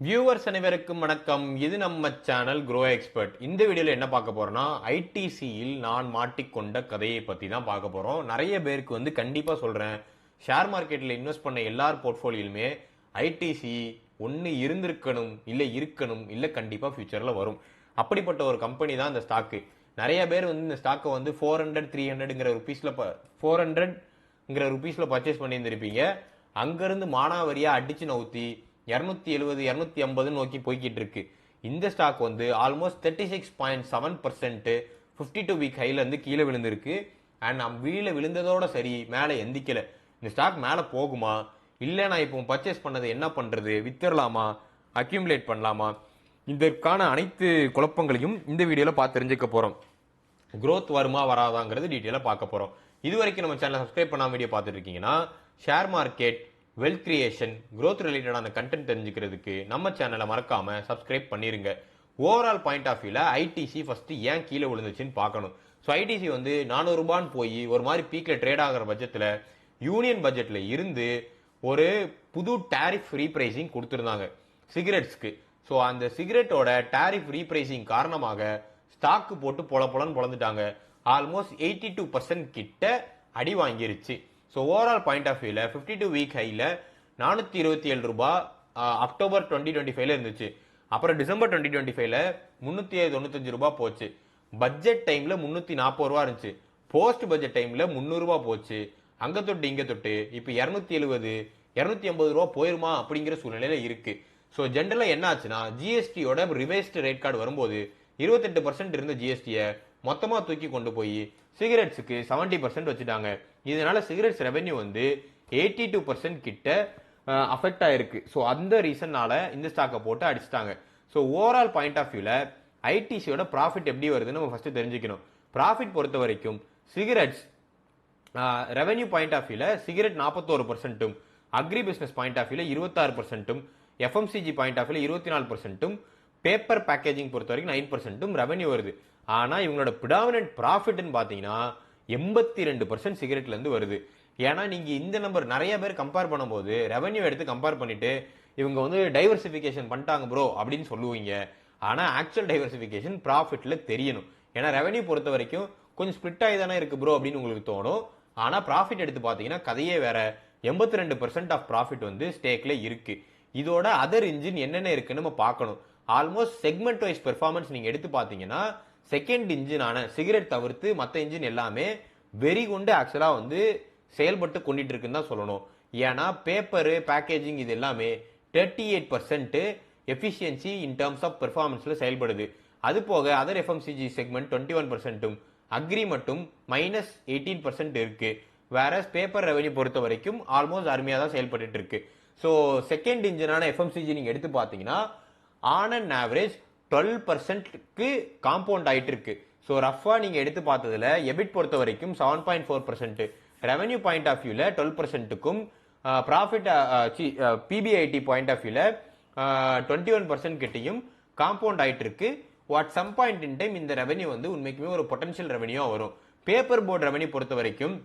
Viewers அனைவருக்கும் வணக்கம். இது நம்ம சேனல் க்ரோ எக்ஸ்பர்ட். இந்த வீடியோல என்ன பார்க்க போறோம்னா, ஐடிசியில் நான் மாட்டிக்கொண்ட கதையை பத்தி தான் பார்க்க போறோம். நிறைய பேருக்கு கண்டிப்பா சொல்றேன், ஷேர் மார்க்கெட்ல இன்வெஸ்ட் பண்ண எல்லார் போர்ட்ஃபோலியோலுமே ஐடிசி ஒன்னு இருந்திருக்கணும், இல்ல இருக்கணும், இல்ல கண்டிப்பா ஃபியூச்சர்ல வரும். அப்படிப்பட்ட ஒரு கம்பெனி தான் இந்த ஸ்டாக்கு. நிறைய பேர் இந்த ஸ்டாக்கை 400 300ங்கிற ருபீஸ்ல 400ங்கிற ருபீஸ்ல பர்ச்சேஸ் பண்ணியிருந்திருப்பீங்க. அங்கிருந்து மானாவரியா அடிச்சு நவுத்தி 270 250 நோக்கி போய்கிட்டு இருக்கு. இந்த ஸ்டாக் ஆல்மோஸ்ட் 36.7% 52 வீக் ஹைல இருந்து கீழே விழுந்திருக்கு. அண்ட் வீழ விழுந்ததோட சரி, மேலே எந்திக்கல. இந்த ஸ்டாக் மேலே போகுமா, இல்லை நான் இப்போ பர்ச்சேஸ் பண்ணது என்ன பண்றது, வித்துடலாமா, அக்யூமுலேட் பண்ணலாமா, இதற்கான அனைத்து குழப்பங்களையும் இந்த வீடியோல பார்த்து தெரிஞ்சுக்க போறோம். growth வருமா வராதாங்கிறது டீட்டெயிலா பார்க்க போறோம். இது வரைக்கும் நம்ம சேனலை சப்ஸ்கிரைப் பண்ணாம வீடியோ பார்த்துட்டு இருக்கீங்கன்னா, share market, wealth creation, growth ரிலேட்டடான கண்டென்ட் தெரிஞ்சுக்கிறதுக்கு நம்ம சேனலை மறக்காம சப்ஸ்கிரைப் பண்ணிருங்க. ஓவரால் பாயிண்ட் ஆஃப் வியூல ஐடிசி ஃபர்ஸ்ட் ஏன் கீழே விழுந்துச்சுன்னு பார்க்கணும். ஸோ ஐடிசி 400 ரூபான்னு போய் ஒரு மாதிரி பீக்ல ட்ரேட் ஆகிற பட்சத்தில் யூனியன் பட்ஜெட்ல இருந்து ஒரு புது டாரிஃப் ரீப்ரைசிங் கொடுத்துருந்தாங்க சிகரெட்ஸ்க்கு. ஸோ அந்த சிகரெட்டோட டாரிஃப் ரீப்ரைசிங் காரணமாக ஸ்டாக்கு போட்டு பொலன்னு பொழந்துட்டாங்க. ஆல்மோஸ்ட் 82% கிட்ட அடி வாங்கிருச்சு. ஸோ ஓவரால் பாயிண்ட் ஆஃப் வியூல 52 வீக் ஹைல 427 ரூபாய் அக்டோபர் 2025ல இருந்துச்சு. அப்புறம் டிசம்பர் 2025ல 395 ரூபாய் போச்சு. பட்ஜெட் டைம்ல 340 ரூபாய் இருந்துச்சு. போஸ்ட் பட்ஜெட் டைம்ல 300 ரூபாய் போச்சு. அங்க தொட்டு இங்க தொட்டு இப்ப 270 250 ரூபாய் போயிருமா அப்படிங்கிற சூழ்நிலையில இருக்கு. ஸோ ஜென்ரலா என்ன ஆச்சுன்னா, ஜிஎஸ்டியோட ரிவைஸ்டு ரேட் கார்டு வரும்போது 28% இருந்த ஜிஎஸ்டியை மொத்தமா தூக்கி கொண்டு போய் சிகரெட்ஸுக்கு 70% வச்சுட்டாங்க. இதனால சிகரெட்ஸ் ரெவென்யூ 82% கிட்ட அஃபெக்ட் ஆயிருக்கு. ஸோ அந்த ரீசன்னால இந்த ஸ்டாக்கை போட்டு அடிச்சிட்டாங்க. ஸோ ஓவரால் பாயிண்ட் ஆஃப் வியூல ஐடிசியோட ப்ராஃபிட் எப்படி வருதுன்னு நம்ம ஃபர்ஸ்ட் தெரிஞ்சுக்கணும். ப்ராஃபிட் பொறுத்த வரைக்கும் சிகரெட்ஸ் ரெவென்யூ பாயிண்ட் ஆஃப் வியூல cigarette 41%, agri business point of வியூல 26%, எஃப்எம்சிஜி பாயிண்ட் ஆஃப் வியூல 24%, பேப்பர் பேக்கேஜிங் பொறுத்த வரைக்கும் 9% ரெவென்யூ வருது. ஆனா இவங்களோட பிடாமினன்ட் ப்ராஃபிட்னு பாத்தீங்கன்னா 82% சிகரெட்ல இருந்து வருது. ஏன்னா நீங்க இந்த நம்பர் நிறைய பேர் கம்பேர் பண்ணும்போது ரெவென்யூ எடுத்து கம்பேர் பண்ணிட்டு இவங்க டைவர்சிபிகேஷன் பண்ணிட்டாங்க ப்ரோ அப்படின்னு சொல்லுவீங்க. ஆனா ஆக்சுவல் டைவர்சிபிகேஷன் ப்ராஃபிட்ல தெரியணும். ஏன்னா ரெவென்யூ பொறுத்த வரைக்கும் கொஞ்சம் ஸ்பிளிட் ஆகி தானே இருக்கு ப்ரோ அப்படின்னு உங்களுக்கு தோணும். ஆனா ப்ராஃபிட் எடுத்து பாத்தீங்கன்னா கதையே வேற. 82% ஆஃப் ப்ராஃபிட் ஸ்டேக்ல இருக்கு. இதோட அதர் இன்ஜின் என்னென்ன இருக்குன்னு நம்ம பார்க்கணும். ஆல்மோஸ்ட் செக்மெண்ட் வைஸ் பெர்ஃபார்மன்ஸ் நீங்க எடுத்து பாத்தீங்கன்னா, செகண்ட் இன்ஜினான சிகரெட் தவிர்த்து மற்ற இன்ஜின் எல்லாமே வெறி கொண்டு ஆக்சுவலா செயல்பட்டு கொண்டுட்டு இருக்குன்னு தான் சொல்லணும். ஏன்னா பேப்பர் பேக்கேஜிங் இது எல்லாமே 38% எஃபிஷியன்சி இன் டர்ம்ஸ் ஆஃப் பெர்ஃபார்மன்ஸ்ல செயல்படுது. அது போக அதர் எஃப்எம்சிஜி செக்மெண்ட் 21%, அக்ரி மட்டும் -18% இருக்கு. வேற பேப்பர் ரெவென்யூ பொறுத்த வரைக்கும் ஆல்மோஸ்ட் அருமையா தான் செயல்பட்டு இருக்கு. ஸோ செகண்ட் இன்ஜினான எஃப்எம்சிஜி நீங்க எடுத்து பாத்தீங்கன்னா ஆன் அண்ட் ஆவரேஜ் 12%க்கு காம்பவுண்ட் ஆயிட்டு இருக்கு. ஸோ ரஃபா நீங்க எடுத்து பார்த்ததுல எபிட் பொறுத்த வரைக்கும் 7.4%, ரெவென்யூ பாயிண்ட் ஆஃப் வியூல 12%க்கும், ப்ராஃபிட் பிபிஐடி பாயிண்ட் ஆஃப் வியூல 21% கிட்டையும் காம்பவுண்ட் ஆயிட்டு இருக்கு. What some point in time இந்த ரெவென்யூ உண்மைக்குமே ஒரு பொட்டன்ஷியல் ரெவென்யூ வரும். பேப்பர் போர்டு ரெவென்யூ பொறுத்த வரைக்கும்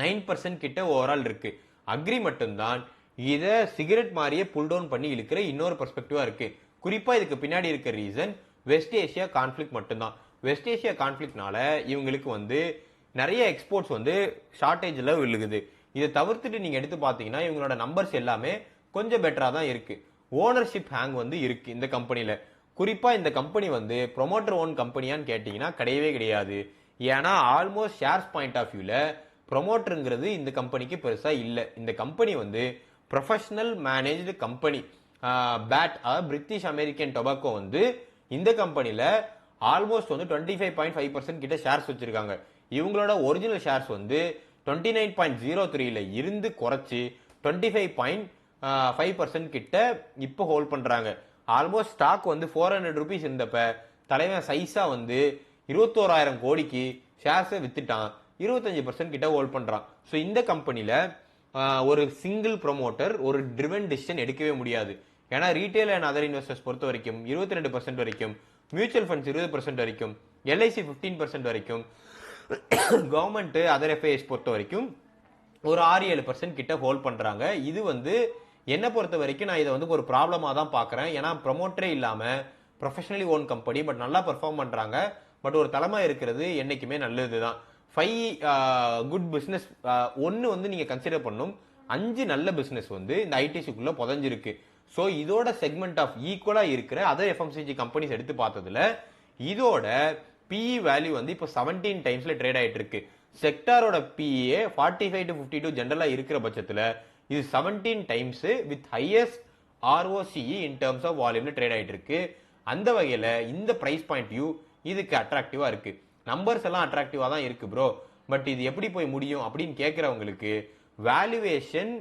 9% கிட்ட ஓவரால் இருக்கு. அக்ரி மட்டும்தான் இத சிகரெட் மாதிரியே புல் டவுன் பண்ணி இழுக்கிற இன்னொரு பெர்ஸ்பெக்டிவா இருக்கு. குறிப்பா இதுக்கு பின்னாடி இருக்க ரீசன் வெஸ்ட் ஏஷியா கான்ஃபிளிக் மட்டும்தான். வெஸ்ட் ஏஷியா கான்ஃபிளிக்னால இவங்களுக்கு நிறைய எக்ஸ்போர்ட்ஸ் ஷார்டேஜ்ல விழுகுது. இதை தவிர்த்துட்டு நீங்க எடுத்து பாத்தீங்கன்னா இவங்களோட நம்பர்ஸ் எல்லாமே கொஞ்சம் பெட்டரா தான் இருக்கு. ஓனர்ஷிப் ஹேங் இருக்கு இந்த கம்பெனில. குறிப்பா இந்த கம்பெனி ப்ரொமோட்டர் ஓன் கம்பெனியான்னு கேட்டீங்கன்னா கிடையவே கிடையாது. ஏன்னா ஆல்மோஸ்ட் ஷேர்ஸ் பாயிண்ட் ஆஃப் வியூல ப்ரொமோட்டருங்கிறது இந்த கம்பெனிக்கு பெருசா இல்ல. இந்த company professional managed company. BAT British American Tobacco இந்த கம்பெனில ஆல்மோஸ்ட் 25.5% கிட்ட ஷேர்ஸ் வச்சிருக்காங்க. இவங்களோட ஒரிஜினல் ஷேர்ஸ் 29.03ல இருந்து குறைச்சு 25.5% கிட்ட இப்போ ஹோல்ட் பண்றாங்க. ஆல்மோஸ்ட் ஸ்டாக் 400 ரூபீஸ் இருந்தப்ப தலைவன் சைஸா 21,000 கோடிக்கு ஷேர்ஸை வித்துட்டான். 25% கிட்ட ஹோல்ட் பண்றான். ஸோ இந்த கம்பெனில ஒரு சிங்கிள் ப்ரொமோட்டர் ஒரு ட்ரிவன் டிசிஷன் எடுக்கவே முடியாது. ஏன்னா ரீட்டைல் அண்ட் அதர் இன்வெஸ்டர்ஸ் பொறுத்த வரைக்கும் 22% வரைக்கும், மியூச்சுவல் ஃபண்ட்ஸ் 20% வரைக்கும், எல்ஐசி 15% வரைக்கும், கவர்மெண்ட் அதர் எஃப்ஐஎஸ் பொறுத்த வரைக்கும் ஒரு 6-7% கிட்ட ஹோல்ட் பண்றாங்க. இது என்னை பொறுத்த வரைக்கும் நான் இதை வந்து ஒரு ப்ராப்ளமாக தான் பார்க்குறேன். ஏன்னா ப்ரொமோட்டரே இல்லாமல் ப்ரொஃபஷனலி ஓன் கம்பெனி, பட் நல்லா பெர்ஃபார்ம் பண்ணுறாங்க. பட் ஒரு தலைமை இருக்கிறது என்றைக்குமே நல்லது தான். 5 குட் பிஸ்னஸ் ஒன்று வந்து நீங்கள் கன்சிடர் பண்ணணும். 5 நல்ல பிஸ்னஸ் வந்து இந்த ஐடிசிக்குள்ளே புதஞ்சிருக்கு. ஸோ இதோட செக்மெண்ட் ஆஃப் ஈக்குவலாக இருக்கிற அதர் எஃப்எம்சிஜி கம்பெனிஸ் எடுத்து பார்த்ததுல இதோட பிஇ வேல்யூ வந்து இப்போ 17 டைம்ஸ்ல ட்ரேட் ஆகிட்டு இருக்கு. செக்டாரோட பிஇஏ 45 to 52 ஜென்ரலாக இருக்கிற பட்சத்தில் இது 17 times with highest ROCE in terms of வால்யூம்ல ட்ரேட் ஆகிட்டு இருக்கு. அந்த வகையில் இந்த பிரைஸ் பாயிண்ட் வியூ இதுக்கு அட்ராக்டிவா இருக்கு. நம்பர்ஸ் எல்லாம் அட்ராக்டிவா தான் இருக்கு ப்ரோ, பட் இது எப்படி போய் முடியும் அப்படின்னு கேட்கறவங்களுக்கு வேல்யூவேஷன்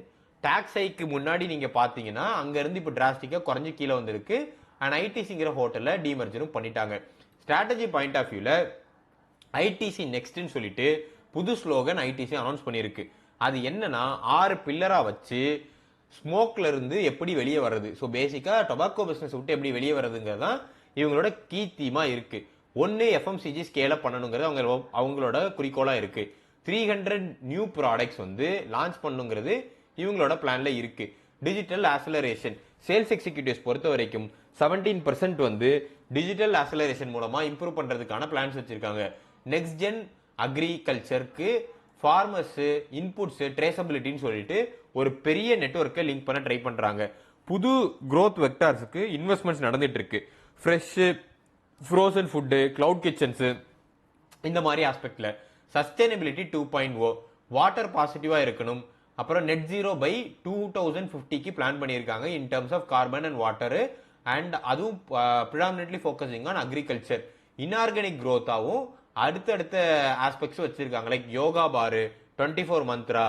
டாக்ஸ் ஹைக்கு முன்னாடி நீங்க பாத்தீங்கன்னா அங்க இருந்து இப்போ டிராஸ்டிக்கா குறைஞ்சு கீழே வந்திருக்கு. அண்ட் ஐடிசிங்கிற ஹோட்டல்ல டிமர்ஜரும் பண்ணிட்டாங்க. ஸ்ட்ராட்டஜி பாயிண்ட் ஆஃப் வியூல ஐடிசி நெக்ஸ்ட்னு சொல்லிட்டு புது ஸ்லோகன் ஐடிசி அனௌன்ஸ் பண்ணியிருக்கு. அது என்னன்னா 6 பில்லரா வச்சு ஸ்மோக்ல இருந்து எப்படி வெளியே வர்றது, ஸோ பேசிக்கா டொபாக்கோ பிசினஸ் விட்டு எப்படி வெளியே வர்றதுங்கிறது தான் இவங்களோட கீ தீமா இருக்கு. ஒன்னு எஃப்எம்சிஜி ஸ்கேல் அப் பண்ணணுங்கிறது அவங்களோட குறிக்கோளா இருக்கு. 300 நியூ ப்ராடக்ட்ஸ் வந்து லான்ச் பண்ணுங்கிறது இவங்களோட பிளான்ல இருக்கு. டிஜிட்டல் ஆக்சலரேஷன் சேல்ஸ் எக்ஸிக்யூட்டிவ்ஸ் பொறுத்த வரைக்கும் 17% வந்து டிஜிட்டல் ஆக்சலரேஷன் மூலமா இம்ப்ரூவ் பண்றதுக்கான பிளான்ஸ் வச்சிருக்காங்க. நெக்ஸ்ட் ஜென் அக்ரிகல்ச்சருக்கு ஃபார்மர்ஸ் இன்புட்ஸ் ட்ரேசபிலிட்டின்னு சொல்லிட்டு ஒரு பெரிய நெட்வொர்க்கை லிங்க் பண்ண ட்ரை பண்றாங்க. புது growth வெக்டார்ஸுக்கு இன்வெஸ்ட்மெண்ட்ஸ் நடந்துட்டு இருக்கு. Fresh frozen food, cloud kitchens, இந்த மாதிரி ஆஸ்பெக்ட்ல சஸ்டைனபிலிட்டி 2.0 வாட்டர் பாசிட்டிவா இருக்கணும். அப்புறம் நெட் ஜீரோ பை 2050க்கு பிளான் பண்ணியிருக்காங்க in terms of carbon and water. And அதுவும் predominantly focusing on agriculture. Inorganic க்ரோத்தாவும் அடுத்தடுத்த ஆஸ்பெக்ட்ஸ் வச்சிருக்காங்க. லைக் யோகா பாரு, 24 மந்த்ரா,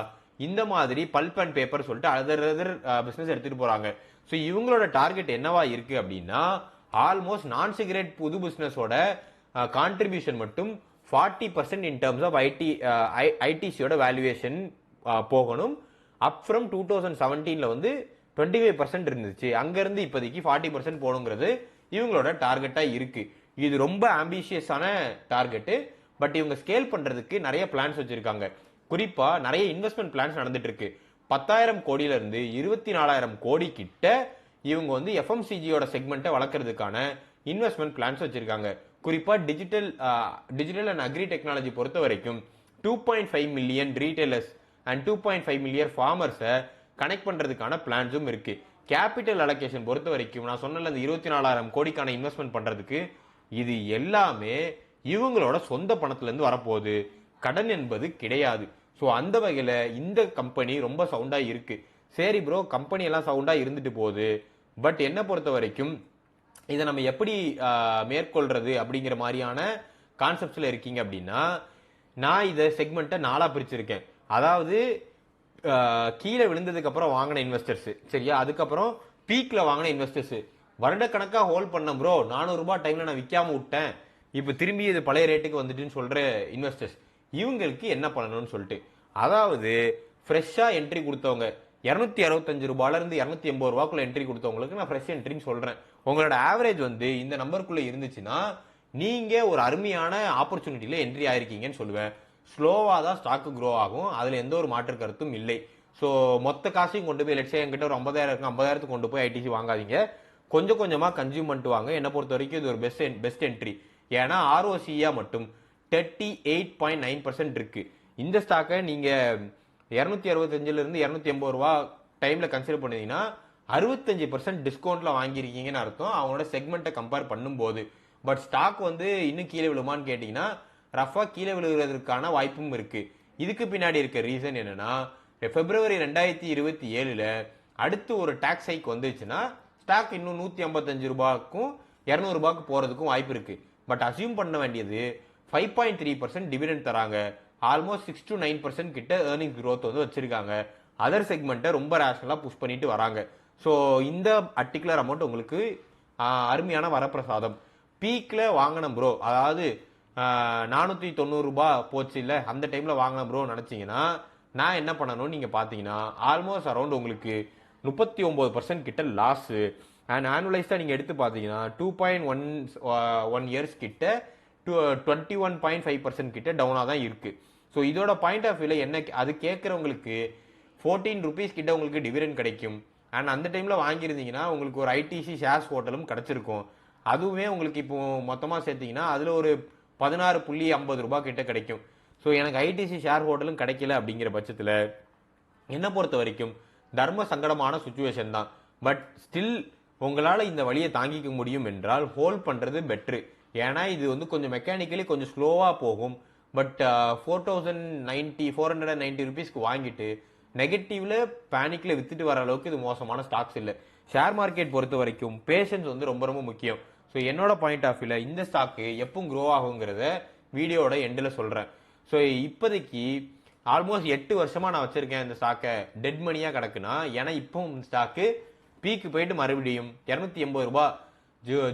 இந்த மாதிரி பல்ப் அண்ட் பேப்பர் சொல்லிட்டு அதர் பிசினஸ் எடுத்துட்டு போறாங்க. ஸோ இவங்களோட டார்கெட் என்னவா இருக்கு அப்படின்னா ஆல்மோஸ்ட் நான் சிகரெட் புது பிசினஸோட கான்ட்ரிபியூஷன் மட்டும் 40% இன் டர்ம்ஸ் ஆஃப் ஐடிசியோட வேல்யூவேஷன் போகணும். அப் ஃப்ரம் 2017ல வந்து 25% இருந்துச்சு, அங்க இருந்து இப்போதைக்கு 40% போகணுங்கிறது இவங்களோட டார்கெட்டா இருக்கு. இது ரொம்ப ஆம்பிஷியஸான டார்கெட். பட் இவங்க ஸ்கேல் பண்றதுக்கு நிறைய பிளான்ஸ் வச்சிருக்காங்க. குறிப்பா நிறைய இன்வெஸ்ட்மெண்ட் பிளான்ஸ் நடந்துட்டு இருக்கு. 10,000 கோடியில இருந்து 24,000 கோடி கிட்ட இவங்க வந்து எஃப்எம்சிஜியோட செக்மெண்ட்டை வளர்க்கறதுக்கான இன்வெஸ்ட்மெண்ட் பிளான்ஸ் வச்சிருக்காங்க. குறிப்பா டிஜிட்டல் அண்ட் அக்ரி டெக்னாலஜி பொறுத்த வரைக்கும் 2.5 மில்லியன் ரீட்டைலர்ஸ் அண்ட் 2.5 மில்லியன் ஃபார்மர்ஸை கனெக்ட் பண்றதுக்கான பிளான்ஸும் இருக்கு. கேபிட்டல் அலோகேஷன் பொறுத்த வரைக்கும் நான் சொன்ன இந்த 24,000 கோடிக்கான இன்வெஸ்ட்மெண்ட் பண்றதுக்கு இது எல்லாமே இவங்களோட சொந்த பணத்துல இருந்து வரப்போகுது, கடன் என்பது கிடையாது. ஸோ அந்த வகையில இந்த கம்பெனி ரொம்ப சவுண்டா இருக்கு. சரி ப்ரோ, கம்பெனி எல்லாம் சவுண்டா இருந்துட்டு போகுது, பட் என்ன பொறுத்த வரைக்கும் இதை நம்ம எப்படி மேற்கொள்றது அப்படிங்கிற மாதிரியான கான்செப்ட்ஸ்ல இருக்கீங்க அப்படின்னா நான் இதை செக்மெண்ட்டை 4 பிரிச்சிருக்கேன். அதாவது கீழே விழுந்ததுக்கு அப்புறம் வாங்கின இன்வெஸ்டர்ஸ், சரியா, அதுக்கப்புறம் பீக்ல வாங்கின இன்வெஸ்டர்ஸ், வருடக்கணக்கா ஹோல்ட் பண்ண ப்ரோ 400 ரூபாய் டைம்ல நான் விற்காம விட்டேன், இப்போ திரும்பி இது பழைய ரேட்டுக்கு வந்துட்டுன்னு சொல்ற இன்வெஸ்டர்ஸ், இவங்களுக்கு என்ன பண்ணணும்னு சொல்லிட்டு. அதாவது ஃப்ரெஷ்ஷா என்ட்ரி கொடுத்தவங்க 265 ரூபாயில இருந்து 280 ரூபாய்க்குள்ள என்ட்ரி கொடுத்தவங்களுக்கு நான் ஃப்ரெஷ் என்ட்ரின்னு சொல்றேன். உங்களோட ஆவரேஜ் வந்து இந்த நம்பருக்குள்ள இருந்துச்சுன்னா நீங்க ஒரு அருமையான ஆப்பர்ச்சுனிட்டியில என்ட்ரி ஆயிருக்கீங்கன்னு சொல்லுவேன். ஸ்லோவா தான் ஸ்டாக் க்ரோ ஆகும், அதுல எந்த ஒரு மாற்று கருத்தும் இல்லை. ஸோ மொத்த காசையும் கொண்டு போய் லட்சம் என்கிட்ட ஒரு 50,000 இருக்கு, 50,000 கொண்டு போய் ஐடிசி வாங்காதீங்க. கொஞ்சம் கொஞ்சமா கன்சியூம் பண்ணிட்டு வாங்க. என்ன பொறுத்த வரைக்கும் இது ஒரு பெஸ்ட் என்ட்ரி. ஏன்னா ROCE மட்டும் 38.9% இருக்கு. இந்த ஸ்டாக்கை நீங்க 265 இருந்து 280 ரூபா டைம்ல கன்சிடர் பண்ணீங்கன்னா 65% டிஸ்கவுண்ட்ல வாங்கியிருக்கீங்கன்னு அர்த்தம் அவங்களோட செக்மெண்ட்டை கம்பேர் பண்ணும்போது. பட் ஸ்டாக் வந்து இன்னும் கீழே விழுமான்னு கேட்டீங்கன்னா ரஃபா கீழே விழுகிறதுக்கான வாய்ப்பும் இருக்கு. இதுக்கு பின்னாடி இருக்க ரீசன் என்னன்னா பிப்ரவரி 2027ல அடுத்து ஒரு டாக்ஸ் ஹைக் வந்துச்சுன்னா ஸ்டாக் இன்னும் 155 ரூபாய்க்கும் 200 ரூபாய்க்கு போறதுக்கும் வாய்ப்பு இருக்கு. பட் அசியூம் பண்ண வேண்டியது 5.3% டிவிடெண்ட் தராங்க. ஆல்மோஸ்ட் 6 to 9% கிட்ட ஏர்னிங் growth வந்து வச்சிருக்காங்க. அதர் செக்மெண்ட்டை ரொம்ப ரேஷனலா புஷ் பண்ணிட்டு வராங்க. ஸோ இந்த பர்டிகுலர் அமௌண்ட் உங்களுக்கு அருமையான வரப்பிரசாதம். பீக்ல வாங்கின ப்ரோ, அதாவது 490 ரூபாய் போச்சு இல்ல, அந்த டைம்ல வாங்கின ப்ரோ நினைச்சீங்கன்னா நான் என்ன பண்ணணும் நீங்க பாத்தீங்கன்னா ஆல்மோஸ்ட் அரௌண்ட் உங்களுக்கு 39% கிட்ட லாஸ். அண்ட் ஆனுவலைஸ்டா நீங்க எடுத்து பாத்தீங்கன்னா 2.1 இயர்ஸ் கிட்ட 21.5% கிட்ட டவுனா தான் இருக்கு. ஸோ இதோட பாயிண்ட் ஆஃப் வியூல என்ன அது கேட்கறவங்களுக்கு 14 ரூபீஸ் கிட்ட உங்களுக்கு டிவிடெண்ட் கிடைக்கும். அண்ட் அந்த டைமில் வாங்கியிருந்தீங்கன்னா உங்களுக்கு ஒரு ஐடிசி ஷேர்ஸ் ஹோட்டலும் கிடச்சிருக்கும். அதுவுமே உங்களுக்கு இப்போ மொத்தமாக சேர்த்தீங்கன்னா அதில் ஒரு 16.50 ரூபாய் கிட்ட கிடைக்கும். ஸோ எனக்கு ஐடிசி ஷேர் ஹோட்டலும் கிடைக்கல அப்படிங்கிற பட்சத்தில் என்னை பொறுத்த வரைக்கும் தர்ம சங்கடமான சுச்சுவேஷன் தான். பட் ஸ்டில் உங்களால் இந்த வழியை தாங்கிக்க முடியும் என்றால் ஹோல்ட் பண்ணுறது பெட்ரு. ஏன்னா இது வந்து கொஞ்சம் மெக்கானிக்கலி கொஞ்சம் ஸ்லோவாக போகும். பட் 490 ருபீஸ்க்கு வாங்கிட்டு நெகட்டிவ்ல பேனிக்ல வித்துட்டு வர அளவுக்கு இது மோசமான ஸ்டாக்ஸ் இல்லை. ஷேர் மார்க்கெட் பொறுத்த வரைக்கும் பேஷன்ஸ் வந்து ரொம்ப ரொம்ப முக்கியம். ஸோ என்னோட பாயிண்ட் ஆஃப் வியூல இந்த ஸ்டாக்கு எப்பவும் க்ரோ ஆகுங்கிறத வீடியோட எண்டில் சொல்கிறேன். ஸோ இப்போதைக்கு ஆல்மோஸ்ட் 8 வருஷமா நான் வச்சிருக்கேன் இந்த ஸ்டாக்கை. டெட் மணியாக கிடக்குன்னா ஏன்னா இப்போ இந்த ஸ்டாக்கு பீக்கு போயிட்டு மறுபடியும் 280 ரூபாய்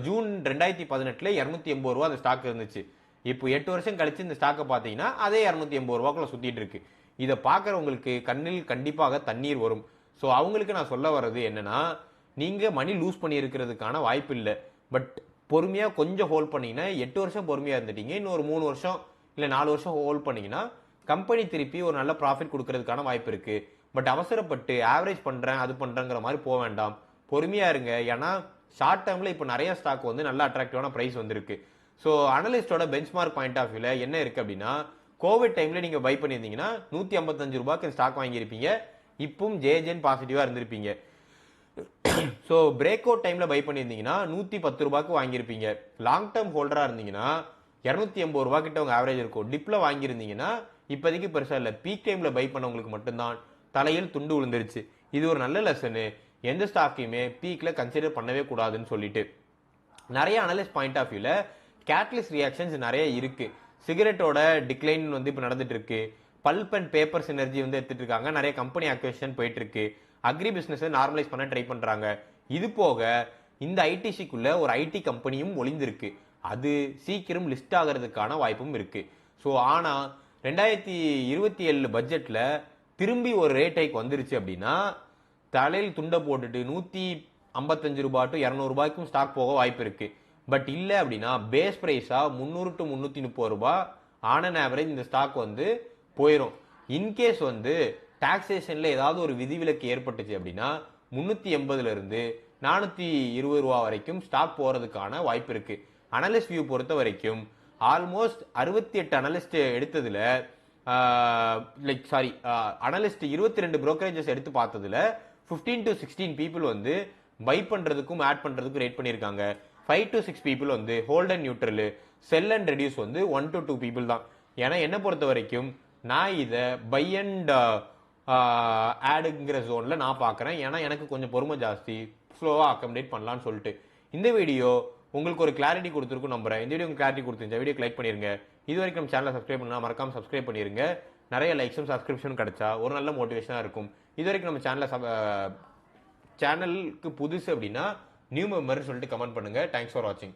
ஜூன் 2018 280 ரூபா அந்த ஸ்டாக் இருந்துச்சு. இப்போ 8 வருஷம் கழிச்சு இந்த ஸ்டாக்கை பார்த்தீங்கன்னா அதே 280 ரூபாக்குள்ள சுத்திட்டு இருக்கு. இதை பார்க்குறவங்களுக்கு கண்ணில் கண்டிப்பாக தண்ணீர் வரும். ஸோ அவங்களுக்கு நான் சொல்ல வர்றது என்னன்னா, நீங்க மணி லூஸ் பண்ணி இருக்கிறதுக்கான வாய்ப்பு இல்லை. பட் பொறுமையா கொஞ்சம் ஹோல்ட் பண்ணீங்கன்னா 8 வருஷம் பொறுமையா இருந்துட்டீங்க, இன்னொரு 3 வருஷம் இல்லை 4 வருஷம் ஹோல்ட் பண்ணீங்கன்னா கம்பெனி திருப்பி ஒரு நல்ல ப்ராஃபிட் கொடுக்கறதுக்கான வாய்ப்பு இருக்கு. பட் அவசரப்பட்டு ஆவரேஜ் பண்றேன் அது பண்றேங்கிற மாதிரி போக வேண்டாம். பொறுமையா இருங்க. ஏன்னா ஷார்ட் டேர்ம்ல இப்போ நிறைய ஸ்டாக் வந்து நல்ல அட்ராக்டிவான பிரைஸ் வந்திருக்கு. ஸோ அனலிஸ்டோட பெஞ்ச்மார்க் பாயிண்ட் ஆஃப் வியூல என்ன இருக்கு அப்படின்னா, கோவிட் டைம்ல நீங்க பை பண்ணியிருந்தீங்கன்னா 155 ரூபாய்க்கு ஸ்டாக் வாங்கியிருப்பீங்க. இப்பவும் ஜேஜேன் பாசிட்டிவா இருந்திருப்பீங்க. ஸோ பிரேக் அவுட் டைம்ல பை பண்ணியிருந்தீங்கன்னா 110 ரூபாய்க்கு வாங்கியிருப்பீங்க. லாங் டேர்ம் ஹோல்டரா இருந்தீங்கன்னா 280 ரூபாய் கிட்ட உங்க ஆவரேஜ் இருக்கும். டிப்ல வாங்கியிருந்தீங்கன்னா இப்போதைக்கு பெருசா இல்லை. பீக் டைம்ல பை பண்ணவங்களுக்கு மட்டும்தான் தலையில் துண்டு விழுந்துருச்சு. இது ஒரு நல்ல லெசனு. எந்த ஸ்டாக்கையுமே பீக்ல கன்சிடர் பண்ணவே கூடாதுன்னு சொல்லிட்டு நிறைய அனலிஸ்ட் பாயிண்ட் ஆஃப் வியூல கேட்டலிஸ்ட் ரியாக்ஷன்ஸ் நிறைய இருக்கு. சிகரெட்டோட டிக்ளைன் வந்து இப்போ நடந்துட்டு இருக்கு. பல்ப் அண்ட் பேப்பர் சினர்ஜி வந்து எடுத்துட்டு இருக்காங்க. நிறைய கம்பெனி அக்விசிஷன் போயிட்டு இருக்கு. அக்ரி பிசினஸ் நார்மலைஸ் பண்ண ட்ரை பண்றாங்க. இது போக இந்த ஐடிசிக்குள்ள ஒரு ஐடி கம்பெனியும் ஒளிந்திருக்கு. அது சீக்கிரம் லிஸ்ட் ஆகிறதுக்கான வாய்ப்பும் இருக்கு. ஸோ ஆனா 2027 பட்ஜெட்ல திரும்பி ஒரு ரேட் ஹைக் வந்துருச்சு அப்படின்னா தலையில் துண்டை போட்டுட்டு 155 ரூபாய் டு 200 ரூபாய்க்கும் ஸ்டாக் போக வாய்ப்பு இருக்கு. பட் இல்ல அப்படின்னா பேஸ் பிரைஸா 300 டு 330 ரூபாய் ஆன் அன் ஆவரேஜ் இந்த ஸ்டாக் வந்து போயிடும். இன்கேஸ் வந்து டாக்ஸேஷன்ல ஏதாவது ஒரு விதிவிலக்கு ஏற்பட்டுச்சு அப்படின்னா 380 இருந்து 420 ரூபா வரைக்கும் ஸ்டாக் போறதுக்கான வாய்ப்பு இருக்கு. அனலிஸ்ட் வியூ பொறுத்த வரைக்கும் ஆல்மோஸ்ட் 68 அனலிஸ்ட் எடுத்ததுல அனலிஸ்ட் 22 புரோக்கரேஜஸ் எடுத்து பார்த்ததுல 15 to 16 பீப்புள் வந்து பை பண்றதுக்கும் ஆட் பண்றதுக்கும் ரேட் பண்ணியிருக்காங்க. 5 to 6 பீப்புள் வந்து hold and neutral, sell and reduce வந்து 1 to 2 பீப்புள் தான். ஏன்னா என்ன பொறுத்த வரைக்கும் நான் இதை பை அண்ட் ஆடுங்கிற ஜோன்ல நான் பார்க்குறேன். ஏன்னா எனக்கு கொஞ்சம் பொறுமை ஜாஸ்தி, ஸ்லோவாக அக்கமடேட் பண்ணலான்னு சொல்லிட்டு. இந்த வீடியோ உங்களுக்கு ஒரு கிளாரிட்டி கொடுத்துருக்கும் நம்புறேன். இந்த வீடியோ கிளாரிட்டி கொடுத்துருந்துச்சு வீடியோ லைக் பண்ணிருங்க. இது வரைக்கும் நம்ம சேனலை சப்ஸ்கிரைப் பண்ணா மறக்காம சப்ஸ்கிரைப் பண்ணிருங்க. நிறைய லைக்ஸும் சப்ஸ்கிரிப்ஷனும் கிடைச்சா ஒரு நல்ல மோட்டிவேஷனாக இருக்கும். இது வரைக்கும் நம்ம சேனலுக்கு புதுசு அப்படின்னா நியூ மெம்பர்னு சொல்லிட்டு கமெண்ட் பண்ணுங்க. தேங்க்ஸ் ஃபார் வாட்சிங்.